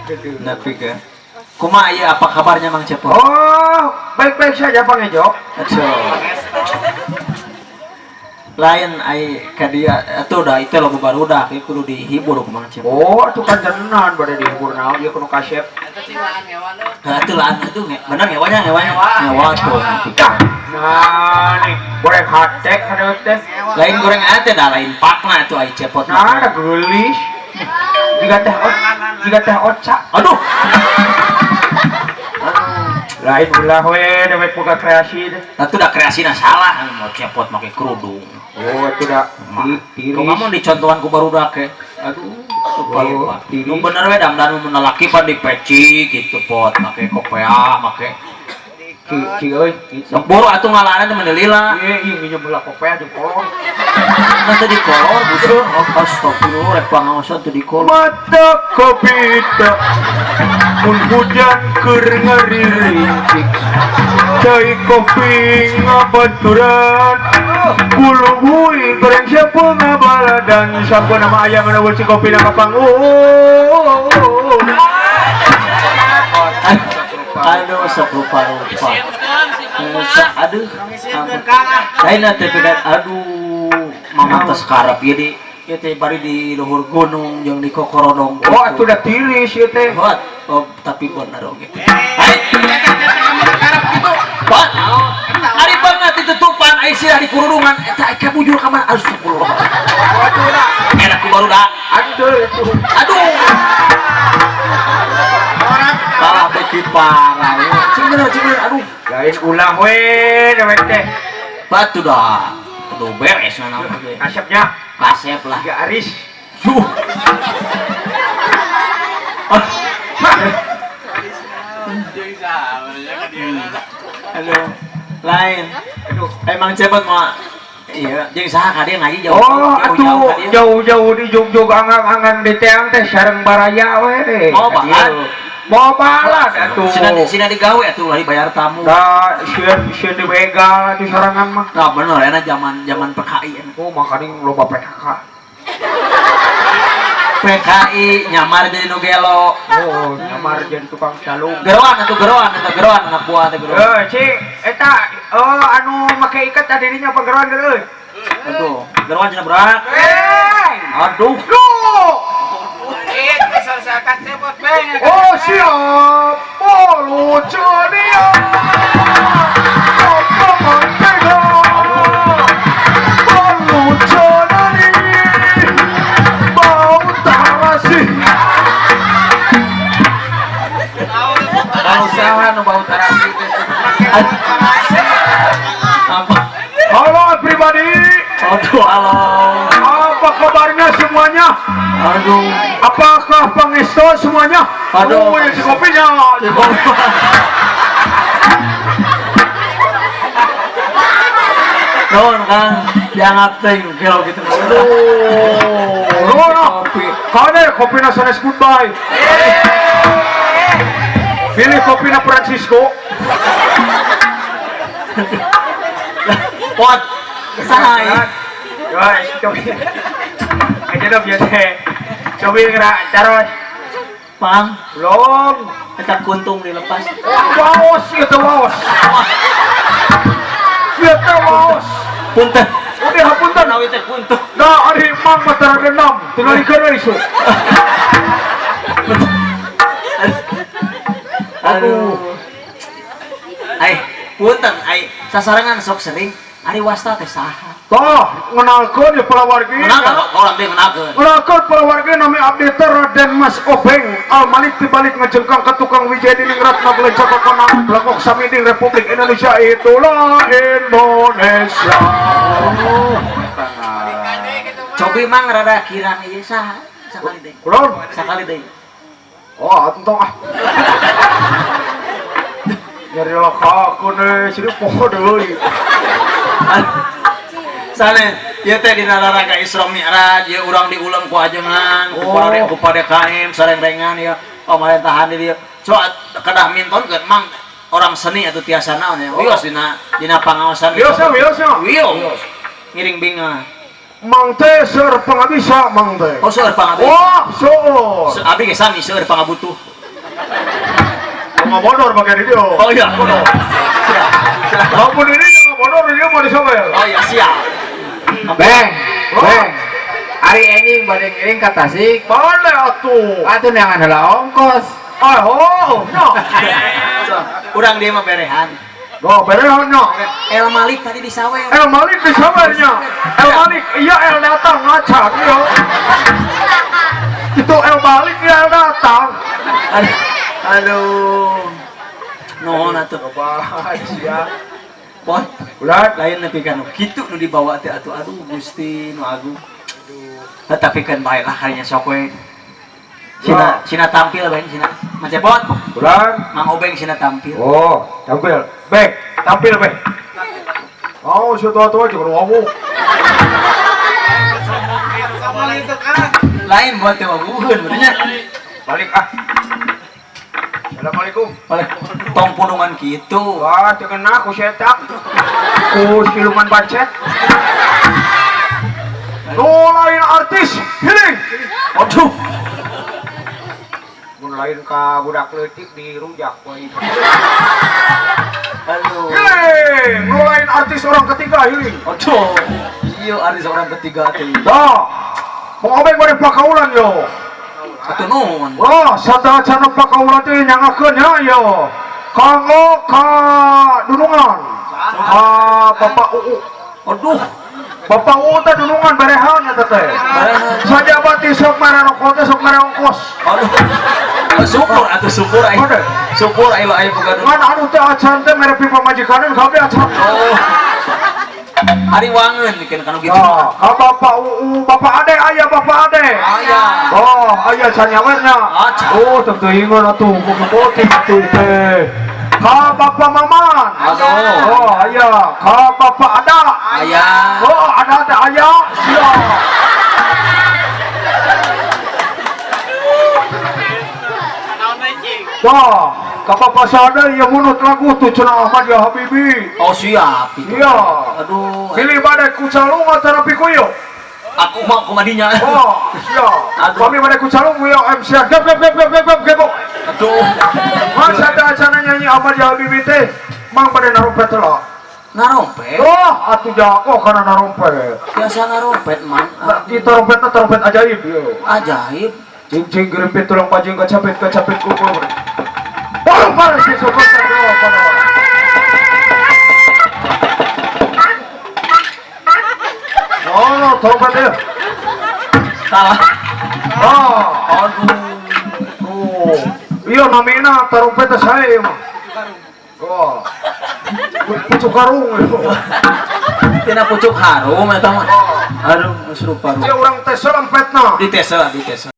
Tapi kan kumaha ieu apa kabarnya Mang Cepot? Oh, baik-baik saja Bang Ejo. Lain ai ka dia atuh da itu lagu barudak ieu kudu dihibur ku Mang Cepot. Oh, atuh kan tenan bade dihibur naon ieu kudu kasep. Atuh laan atuh bener ngewanya ngewa tuh nanti. Nah, nih goreng hatek hadeuk teh. Lain goreng ate dah lain pakna tuh ai Cepot. Nah, ada geulis. Jika teh oca. Aduh. Lain ulah we dewek boga kreasi teh. Atuh da kreasina salah mau Cepot make kerudung. Oh, itu dah tiris. Kau ngomong dicontohan ku barudak ke. Aduh, lupa. Nu bener we dangdan mun lalaki pan dipeci gitu pot, make kopea, make Ci euy, sok boro atuh ngalana teh menelila. ieu nginjem bola kopea jeung kolor. Nanti di kolor busur. Astagfirullah rek pangaosan teu di kolor. Mata kopita mun hujan keur ngaririntik. Cai kopi ngabaturan kulung hui goreng siapa ngabala dan siapa nama ayam mana wulci kopi nama panggung. Aduh, sok lupa. Aduh, lain teh bedat. Aduh, mama tos karep ieu di ieu teh bari di luhur gunung jeung di kokorodong. Oh, atuh da tilis ieu teh. Oh, tapi bener oge. Hai. Pak, ari banget ditutupan ai sirah di kurungan eta eka bujur ka mana astagfirullah. Enak ku barudak. Aduh. Salah beki parah. Cimeun aduh. Lain ulah we dewek teh. Batu dah. Kudu beres na naon ge. Kasepnya Kasep lah. Tiga Aris. Aduh. Lain. Aduh, emang cepet mah. Iya, jeung saha ka dia ngaji jauh. Oh, atuh jauh-jauh di Jugjug angan-angan di teang teh sareng baraya we. Mau bahan? Mau balan atuh. Sina digawe atuh lari bayar tamu. Da sieun dibegal di sorangan mah. Nah, bener enak zaman PKI. Oh, makanya loba PKK. PKI nyamar jadi nu gelo. Oh, nyamar jadi tukang calung. Geroan anak buah teh geroan. Cik, eta anu make ikat tadi dinya apa geroan euy? Aduh, geroan cenah berat. Aduh. Oh, siap. Oh, lucu dia. Apa mantega. Oh, lucu dari. Bau tarasi. Bau saha nu bau tarasi teh. Apa? Halo pribadi. Aduh, halo. Apa kabarnya semuanya? Aduh. Apakah pangestu semuanya? Aduh. Oh, yang si kopinya. Nuhun Kang, dianggap teh gelo gitu. Kopi. Kade kopinya sanes goodbye. Pilih kopinya Francisco. Pot. Saha? Guys, coba. Aja dong biasa. Coba gerak taruh. Pang, Belum. eta kuntung dilepas. Baos itu baos. Itu baos. Punten. Udah hapunten. Nawi teh kuntung. Nah, ari mang mata renam. Tinggal dikeun isu. Aduh. Ai, punten ai sasarangan sok sering ari wasta teh saha? Toh, ngenalkeun ya palawargi. Menang orang teh menangkeun. Ngenalkeun palawargi nami abdi teh Raden Mas Obeng. Al-Malik dibalik ngejengkang ke tukang Wijaya Dining Ratna Belecak Konang Blangkok Samiding Republik Indonesia itulah Indonesia. Cobi mang rada kirang ieu saha? Sakali deui. Kulon. Sakali deui. Oh, entong ah. Nyari lakakeun sini poho deui. Sane, ieu teh dina raraga Isra Mi'raj, ieu urang diuleum ku ajengan, ku padekaim sareng-rengan ieu pamerintahan di dieu. So kedah mintonkeun mang orang seni atuh tiasa naon ya. Wios dina pangaosan. Wios. Ngiring binga. Mang teh seur pangabisa mang teh. Oh seueur pangabisa. Wah, seueur. Abi ge sami seueur pangabutuh. Nggak bodor bagian itu. Oh iya, bodoh. Siap. Siap. Walaupun ini nggak bodor dia mau disobel. Oh iya, siap. Beng, beng. Hari ini badeng iring ke Tasik. Mana atuh? Atuh neangan heula ongkos. Oh, no. Urang dia mah berehan. Go, berehan no. El Malik tadi di Sawel. El Malik di sabarnya. El Malik, iya El datang ngacak yo. Itu El Malik ya El datang. Aduh. Nuhun atuh. Coba sia. Pon, Ulat. lain nepi kan kitu nu dibawa teh atuh aduh Gusti nu agung. Aduh. Tapi kan baiklah kayaknya sok we. Cina tampil bae cina. Macepot. Ulat. Mang Obeng cina tampil. Oh, tampil. Bek, tampil bek. Oh, tua-tua juga ngomong. Lain buat teh waguheun benernya. Balik ah. Assalamualaikum. Oleh tong punungan kitu. Wah, jangan aku setak. Ku siluman bacet. Lain artis, healing. Aduh. Mun lain ka budak leutik di rujak wae. Aduh. Healing, lain artis orang ketiga healing. Aduh. Iya ari seorang ketiga teh. Dah. Mau obeng bade pakaulan yo. Atuh nuhun. Wah, sadayana pakaulan teh nyangakeun ya yo. Kanggo ka dunungan. Ka Bapak UU. Aduh. Bapak UU teh dunungan berehan eta teh. Berehan. Saja bati sok mere rokok teh sok mere ongkos. Aduh. Syukur atuh syukur ai. Ode. Syukur ai aya boga. Ngan anu teh acan teh mere pipa majikanan kabeh acan. Oh. Hari wangeun bikin kanu gitu. Oh, ka Bapak UU, Bapak Ade aya Bapak Ade. Aya. Oh, aya sanyawernya. Acan. Oh, teu ingon atuh putih atuh teh. Ka Bapak Maman. Aduh. Oh, aya. Ka Bapak Ada. Aya. Oh, ada teh aya. Sia. Wah, ka Bapak Sada ya munut lagu tuh cenah Ahmad ya Habibi. Oh siap. Iya. Aduh. Pilih badai kucalung atau pikuyo. Aku mau kemadinya. Oh, siap. Aduh. Kami badai kucalung ya MC gep. Aduh. Mas ada acara nyanyi Ahmad ya Habibi teh. Mang badai narompet lah. Narompet. Oh, atuh jago karena narompet. Biasa narompet mang. Kita trompetnya trompet ajaib yo. Ajaib. Cincin gerempit tulang pajing kecapit kumpul. Oh, panas sih sokot terdoa pada. Oh, no, trompet ya. Salah. Oh, Aduh. oh. Iya namanya trompet saya mah. Oh. Pucuk karung itu. Tina pucuk harum eta mah. Aduh, serupa. Dia orang tes selampetna. Dites lah, dites.